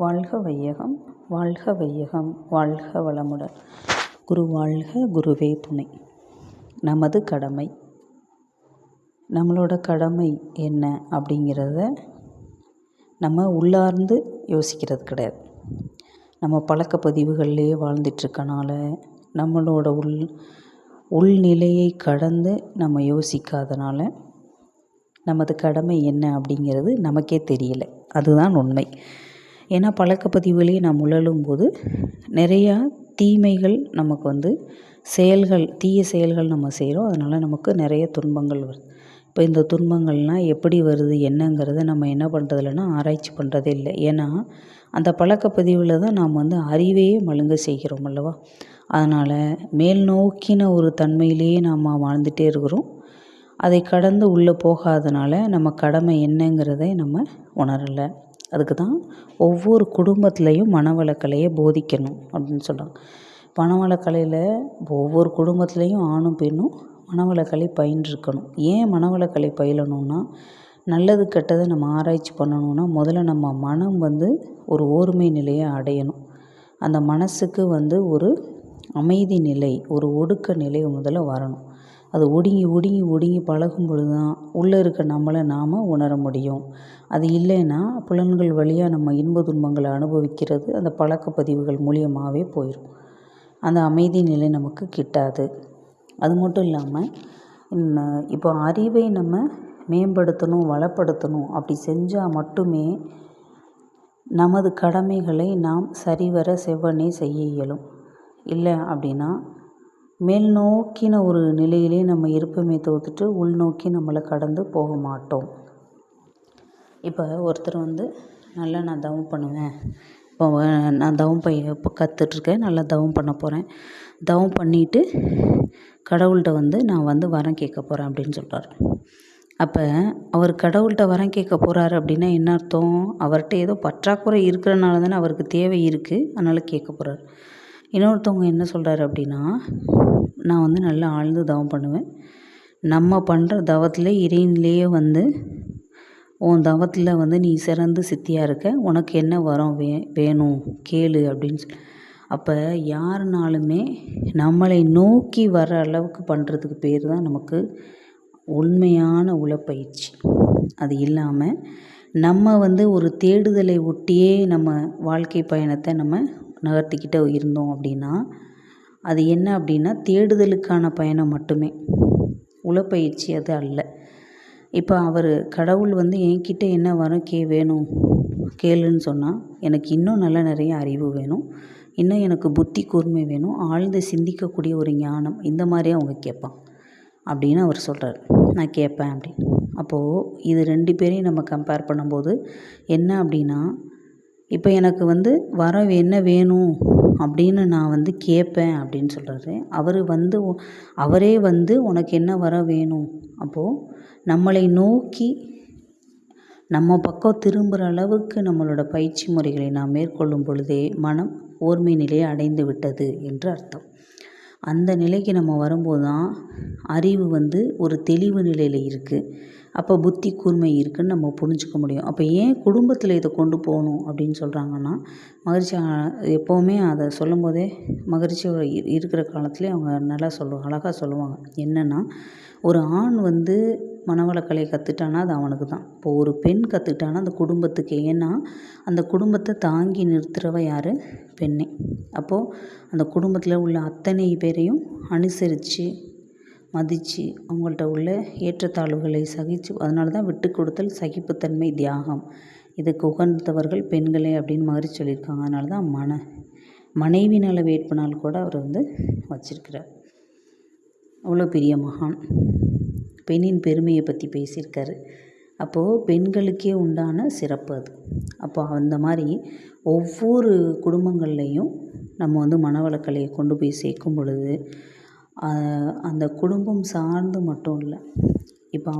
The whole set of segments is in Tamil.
வாழ்க வையகம், வாழ்க வையகம், வாழ்க வளமுடன். குரு வாழ்க, குருவே துணை. நமது கடமை, நம்மளோட கடமை என்ன அப்படிங்கிறத நம்ம உள்ளார்ந்து யோசிக்கிறது கிடையாது. நம்ம பழக்க பதிவுகள்லேயே வாழ்ந்துட்டுருக்கனால நம்மளோட உள்நிலையை கடந்து நம்ம யோசிக்காதனால நமது கடமை என்ன அப்படிங்கிறது நமக்கே தெரியல. அதுதான் உண்மை. ஏன்னா பழக்கப்பதிவுலேயே நாம் உழலும்போது நிறையா தீமைகள் நமக்கு தீய செயல்கள் நம்ம செய்கிறோம். அதனால் நமக்கு நிறைய துன்பங்கள் வருது. இப்போ இந்த துன்பங்கள்லாம் எப்படி வருது என்னங்கிறத நம்ம என்ன பண்ணுறதில்லன்னா ஆராய்ச்சி பண்ணுறதே இல்லை. ஏன்னா அந்த பழக்கப்பதிவில் தான் நாம் அறிவையே மழுங்க செய்கிறோம் அல்லவா. அதனால் மேல் நோக்கின ஒரு தன்மையிலேயே நாம் வாழ்ந்துகிட்டே இருக்கிறோம். அதை கடந்து உள்ளே போகாதனால நம்ம கடமை என்னங்கிறதை நம்ம உணரலை. அதுக்கு தான் ஒவ்வொரு குடும்பத்துலேயும் மனவளக்கலையை போதிக்கணும் அப்படின்னு சொல்கிறாங்க. மனவளக்கலையில் ஒவ்வொரு குடும்பத்துலேயும் ஆணும் பெண்ணும் மனவளக்கலை பயின்றிருக்கணும். ஏன் மனவளக்கலை பயிலணும்னா, நல்லது கெட்டதை நம்ம ஆராய்ச்சி பண்ணணும்னா முதல்ல நம்ம மனம் ஒரு ஓர்மை நிலையை அடையணும். அந்த மனசுக்கு ஒரு அமைதி நிலை, ஒரு ஒடுக்க நிலை முதல்ல வரணும். அது ஒடுங்கி பழகும் பொழுது தான் உள்ளே இருக்க நம்மளை நாம் உணர முடியும். அது இல்லைன்னா புலன்கள் வழியாக நம்ம இன்ப துன்பங்களை அனுபவிக்கிறது அந்த பழக்கப்பதிவுகள் மூலியமாகவே போயிடும். அந்த அமைதி நிலை நமக்கு கிட்டாது. அது மட்டும் இல்லாமல் இப்போ அறிவை நம்ம மேம்படுத்தணும், வளப்படுத்தணும். அப்படி செஞ்சால் மட்டுமே நமது கடமைகளை நாம் சரிவர செவ்வனே செய்ய இயலும். இல்லை அப்படின்னா மேல் நோக்கின ஒரு நிலையிலே நம்ம இருப்பமே தவிர்த்துட்டு உள்நோக்கி நம்மளை கடந்து போக மாட்டோம். இப்போ ஒருத்தர் நல்லா நான் தவம் பண்ணுவேன், இப்போ நான் தவம் இப்போ கற்றுட்ருக்கேன், நல்லா தவம் பண்ண போகிறேன், தவம் பண்ணிவிட்டு கடவுள்கிட்ட நான் வரம் கேட்க போகிறேன் அப்படின்னு சொல்கிறார். அப்போ அவர் கடவுள்கிட்ட வரம் கேட்க போகிறாரு அப்படின்னா என்ன அர்த்தம்? அவர்கிட்ட ஏதோ பற்றாக்குறை இருக்கிறனால தானே, அவருக்கு தேவை இருக்குது, அதனால் கேட்க போகிறார். இன்னொருத்தவங்க என்ன சொல்கிறாரு அப்படின்னா, நான் நல்லா ஆழ்ந்து தவம் பண்ணுவேன், நம்ம பண்ணுற தவத்தில் இறைநிலையே உன் தவத்தில் நீ சிறந்து சித்தியாக இருக்க, உனக்கு என்ன வரம் வேணும் கேளு அப்படின்னு சொல்லி. அப்போ யாருனாலுமே நம்மளை நோக்கி வர அளவுக்கு பண்ணுறதுக்கு பேர் தான் நமக்கு உண்மையான உளப்பயிற்சி. அது இல்லாமல் நம்ம ஒரு தேடுதலை ஒட்டியே நம்ம வாழ்க்கை பயணத்தை நம்ம நகர்த்திக்கிட்டே இருந்தோம் அப்படின்னா அது என்ன அப்படின்னா தேடுதலுக்கான பயணம் மட்டுமே, உளப்பயிற்சி அது அல்ல. இப்போ கடவுள் என்கிட்ட என்ன வரம் வேணும் கேளுன்னு சொன்னால், எனக்கு இன்னும் நிறைய அறிவு வேணும், இன்னும் எனக்கு புத்தி கூர்மை வேணும், ஆழ்ந்து சிந்திக்கக்கூடிய ஒரு ஞானம், இந்த மாதிரி அவங்க கேட்பான் அப்படின்னு அவர் சொல்கிறார். நான் கேட்பேன் அப்படின்னு. அப்போது இது ரெண்டு பேரையும் நம்ம கம்பேர் பண்ணும்போது என்ன அப்படின்னா, இப்போ எனக்கு வரம் என்ன வேணும் அப்படின்னு நான் கேட்பேன் அப்படின்னு சொல்கிறாரு. அவரே உனக்கு என்ன வரம் வேணும், அப்போது நம்மளை நோக்கி நம்ம பக்கம் திரும்புகிற அளவுக்கு நம்மளோட பயிற்சி முறைகளை நாம் மேற்கொள்ளும் பொழுதே மனம் ஓர்மை நிலையை அடைந்து விட்டது என்று அர்த்தம். அந்த நிலைக்கு நம்ம வரும்போது தான் அறிவு ஒரு தெளிவு நிலையில் இருக்குது. அப்போ புத்தி கூர்மை இருக்குதுன்னு நம்ம புரிஞ்சுக்க முடியும். அப்போ ஏன் குடும்பத்தில் இதை கொண்டு போகணும் அப்படின்னு சொல்கிறாங்கன்னா, மகிழ்ச்சி எப்போவுமே அதை சொல்லும் போதே மகிழ்ச்சி இருக்கிற காலத்துலேயே அவங்க நல்லா அழகாக சொல்லுவாங்க. என்னென்னா, ஒரு ஆண் மனவளக்கலையை கற்றுட்டானா அது அவனுக்கு தான். இப்போ ஒரு பெண் கற்றுக்கிட்டானா அந்த குடும்பத்துக்கு. ஏன்னா அந்த குடும்பத்தை தாங்கி நிறுத்துகிறவ யார்? பெண்ணே. அப்போது அந்த குடும்பத்தில் உள்ள அத்தனை பேரையும் அனுசரித்து மதித்து அவங்கள்ட்ட உள்ள ஏற்றத்தாழ்வுகளை சகித்து, அதனால தான் விட்டு கொடுத்தல், சகிப்புத்தன்மை, தியாகம் இதுக்கு உகந்தவர்கள் பெண்களே அப்படின்னு மாதிரி சொல்லியிருக்காங்க. அதனால தான் மனைவி நல வேட்பு நாள் கூட அவர் வச்சிருக்கிறார். அவ்வளோ பெரிய மகான். பெண்ணின் பெருமையை பற்றி பேசியிருக்காரு. அப்போது பெண்களுக்கே உண்டான சிறப்பு அது. அப்போ அந்த மாதிரி ஒவ்வொரு குடும்பங்கள்லேயும் நம்ம மனவளக்கலையை கொண்டு போய் சேர்க்கும் பொழுது அந்த குடும்பம் சார்ந்து மட்டும் இல்லை, இப்போ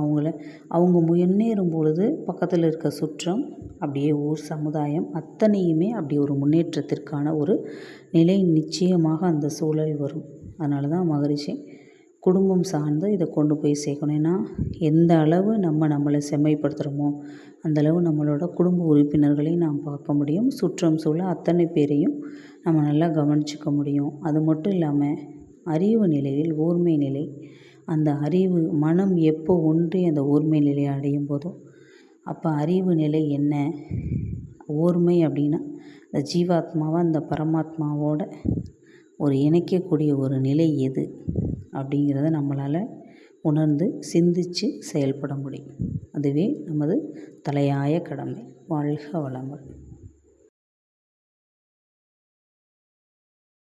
அவங்க முன்னேறும் பொழுது பக்கத்தில் இருக்க சுற்றம், அப்படியே ஊர், சமுதாயம் அத்தனையுமே அப்படி ஒரு முன்னேற்றத்திற்கான ஒரு நிலை நிச்சயமாக அந்த சூழல் வரும். அதனால தான் மகரிஷி குடும்பம் சார்ந்து இதை கொண்டு போய் சேர்க்கணும். ஏன்னா எந்த அளவு நம்மளை செம்மைப்படுத்துகிறோமோ அந்தளவு நம்மளோட குடும்ப உறுப்பினர்களையும் நாம் பார்க்க முடியும். சுற்றம் சூழ அத்தனை பேரையும் நம்ம நல்லா கவனிச்சிக்க முடியும். அது மட்டும் இல்லாமல் அறிவு நிலையில் ஓர்மை நிலை, அந்த அறிவு மனம் எப்போ ஒன்றி அந்த ஓர்மை நிலையை அடையும் போதோ அப்போ அறிவு நிலை என்ன, ஓர்மை அப்படின்னா அந்த ஜீவாத்மாவை அந்த பரமாத்மாவோட ஒரு இணைக்கக்கூடிய ஒரு நிலை எது அப்படிங்கிறத நம்மளால் உணர்ந்து சிந்தித்து செயல்பட முடியும். அதுவே நமது தலையாய கடமை. வாழ்க வளமுடன்.